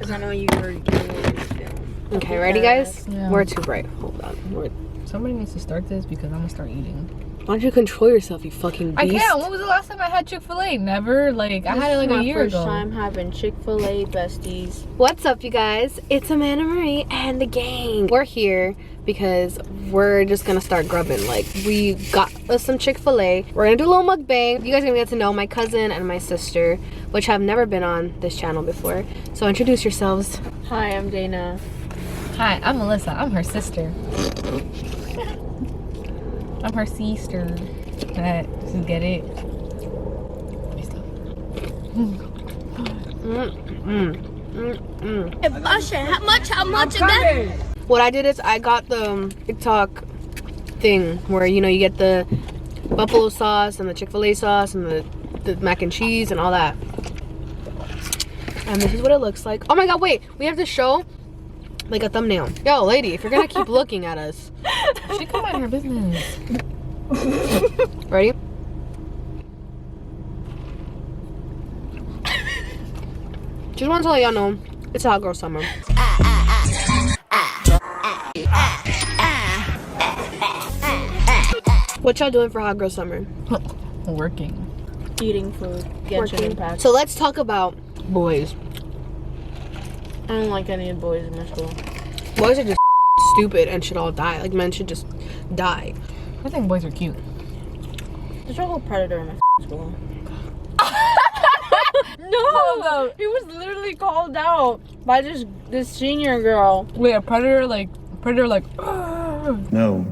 Because I know you were doing Okay, ready, guys? Yeah. We're too bright. Hold on. Somebody needs to start this because I'm gonna start eating. Why don't you control yourself, you fucking beast? I can't. When was the last time I had Chick-fil-A? Never. Like, I had it like a year ago. First time having Chick-fil-A besties. What's up, you guys? It's Amanda Marie and the gang. We're here because we're just gonna start grubbing. Like, we got us some Chick-fil-A. We're gonna do a little mukbang. You guys are gonna get to know my cousin and my sister, which have never been on this channel before. So introduce yourselves. Hi, I'm Dana. Hi, I'm Melissa. I'm her sister. I'm her sister. Just get it. How much again? What I did is I got the TikTok thing where, you know, you get the buffalo sauce and the Chick-fil-A sauce and the mac and cheese and all that. And this is what it looks like. Oh my god, wait, we have to show like a thumbnail. Yo, lady, if you're gonna keep looking at us, she come out her business. Ready? Just want to let y'all know it's hot girl summer. What y'all doing for hot girl summer? Working. Eating food. Genshin Impact. So let's talk about boys. I don't like any of the boys in my school. Boys are just stupid and should all die. Like, men should just die. I think boys are cute. There's a whole predator in my school. No, he was literally called out by this senior girl. Wait, a predator like No.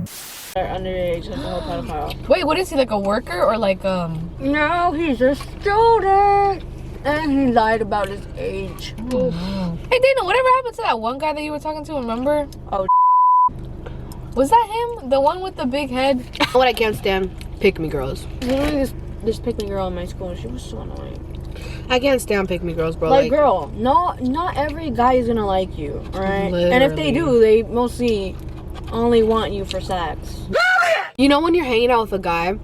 They're underage, like the whole pedophile. Wait, what is he, like a worker or like No, he's a student. And he lied about his age. Oh, no. Hey Dana, whatever happened to that one guy that you were talking to, remember? Oh, was that him? The one with the big head? What I can't stand, pick me girls. literally this pick me girl in my school, and she was so annoying. I can't stand pick me girls, bro. Like, girl, not every guy is gonna like you, alright? And if they do, they mostly only want you for sex. You know when you're hanging out with a guy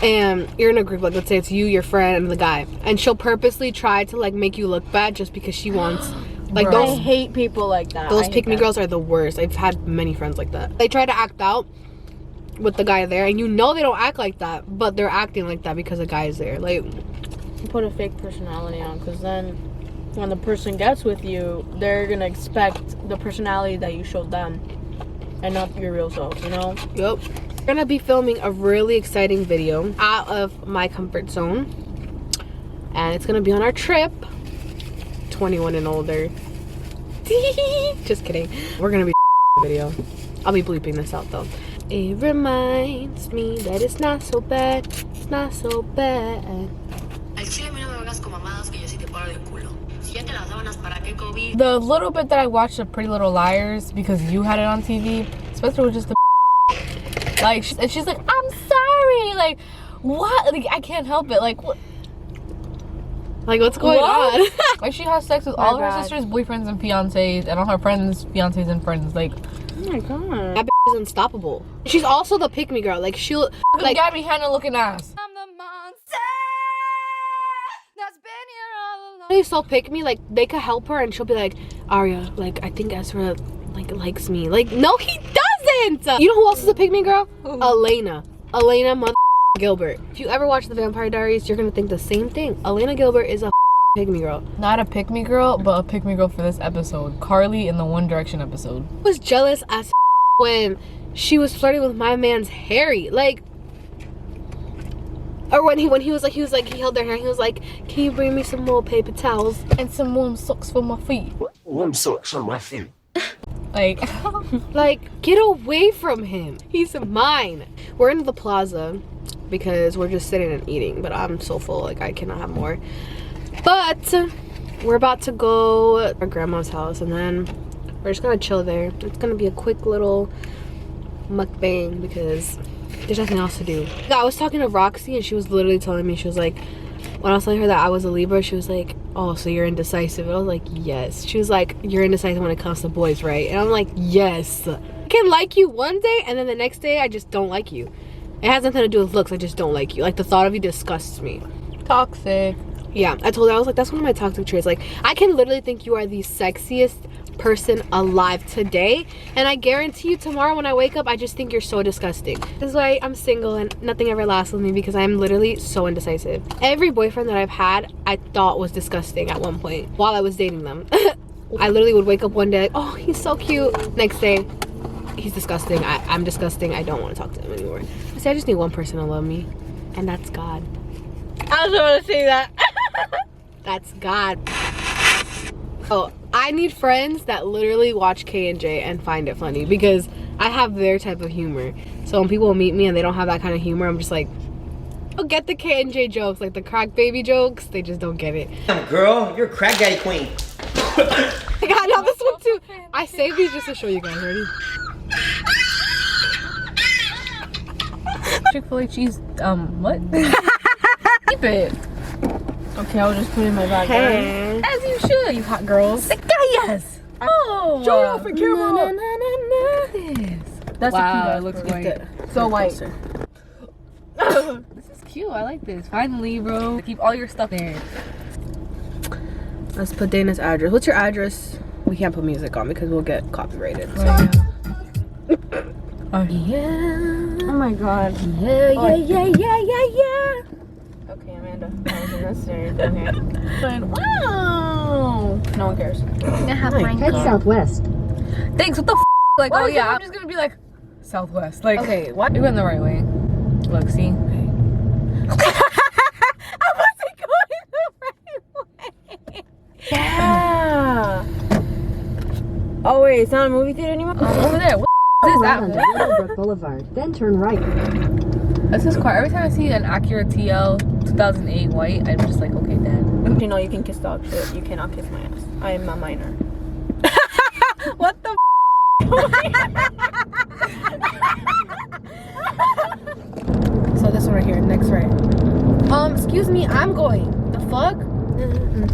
and you're in a group, like let's say it's you, your friend, and the guy, and she'll purposely try to like make you look bad just because she wants, like, I those hate people like that. Those pick me girls are the worst. I've had many friends like that. They try to act out with the guy there, and you know they don't act like that, but they're acting like that because the guy is there. Like, you put a fake personality on, because then when the person gets with you, they're gonna expect the personality that you showed them and not your real self, you know? Yep. We're gonna be filming a really exciting video out of my comfort zone, and it's gonna be on our trip. 21 and older. Just kidding. We're gonna be video. I'll be bleeping this out though. It reminds me that it's not so bad. It's not so bad. The little bit that I watched of Pretty Little Liars because you had it on TV, Spencer was just a like, and she's like, I'm sorry. Like, what? Like, I can't help it. Like, what? Like, what's going on? Like, she has sex with all her sisters' boyfriends and fiancés, and all her friends' fiancés and friends. Like, oh my god, that bitch is unstoppable. She's also the pick me girl. Like, she'll like Gabby Hanna looking ass. I'm the monster that's been here all along. They so pick me, like they could help her, and she'll be like, Arya, like I think Ezra like likes me. Like, no, he doesn't. You know who else is a pick me girl? Elena mother Gilbert. If you ever watch The Vampire Diaries, you're gonna think the same thing. Elena Gilbert is a pick me girl. Not a pick me girl, but a pick me girl for this episode. Carly in the One Direction episode. I was jealous as when she was flirting with my man's Harry. Like, or when he was like he held their hair. He was like, can you bring me some more paper towels and some warm socks for my feet? Warm socks on my feet. Like, like, get away from him. He's mine. We're in the plaza because we're just sitting and eating, but I'm so full, like I cannot have more. But we're about to go to our grandma's house, and then we're just gonna chill there. It's gonna be a quick little mukbang because there's nothing else to do. I was talking to Roxy, and she was literally telling me, she was like, when I was telling her that I was a Libra, she was like, oh, so you're indecisive. And I was like, yes. She was like, you're indecisive when it comes to boys, right? And I'm like, yes. I can like you one day, and then the next day I just don't like you. It has nothing to do with looks. I just don't like you. Like, the thought of you disgusts me. toxic. Yeah, I told her, I was like, that's one of my toxic traits. Like, I can literally think you are the sexiest person alive today, and I guarantee you tomorrow when I wake up, I just think you're so disgusting. This is why I'm single and nothing ever lasts with me, because I'm literally so indecisive. Every boyfriend that I've had, I thought was disgusting at one point while I was dating them. I literally would wake up one day like, oh, he's so cute. Next day, he's disgusting. I'm disgusting. I don't want to talk to him anymore. See, I just need one person to love me, and that's God. I was about to say that. That's God. Oh, I need friends that literally watch K&J and find it funny, because I have their type of humor. So when people meet me and they don't have that kind of humor, I'm just like, oh, get the K&J jokes, like the crack baby jokes. They just don't get it. Damn, girl, you're a crack daddy queen. I got now this one too. I saved these just to show you guys. Ready? Chick-fil-A cheese, what? Keep it. Okay, I'll just put it in my bag. Hey. As you should, you hot girls. Yes. Oh. Show it off for camera. That's Wow, a it looks Look white. at So white. This is cute. I like this. Finally, bro. Keep all your stuff there. Let's put Dana's address. What's your address? We can't put music on because we'll get copyrighted. Oh yeah. Oh my god. Yeah, Oh, yeah. Okay, Amanda. That wasn't necessary. Okay. But, wow. No one cares. Head southwest. Thanks. What the f? Like, Why oh is yeah, it- I'm just gonna be like Southwest. Like, Okay, what? You went the right way. Look, see. Yeah. Oh wait, it's not a movie theater anymore. Over there. What is Right onto that? Willowbrook Boulevard, then turn right. This is car. Every time I see an Acura TL 2008 white, I'm just like, okay, Dad. You know you can kiss dog shit. You cannot kiss my ass. I am a minor. What the? So this one right here, next right. Excuse me, I'm going. The fuck?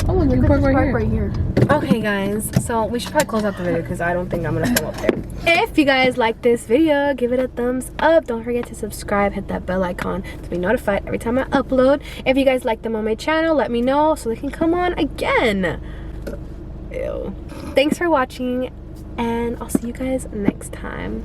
Oh, you park right here. Okay guys, so we should probably close out the video because I don't think I'm gonna film up there. If you guys like this video, give it a thumbs up. Don't forget to subscribe, hit that bell icon to be notified every time I upload. If you guys like them on my channel, let me know so they can come on again. Ew. Thanks for watching, and I'll see you guys next time.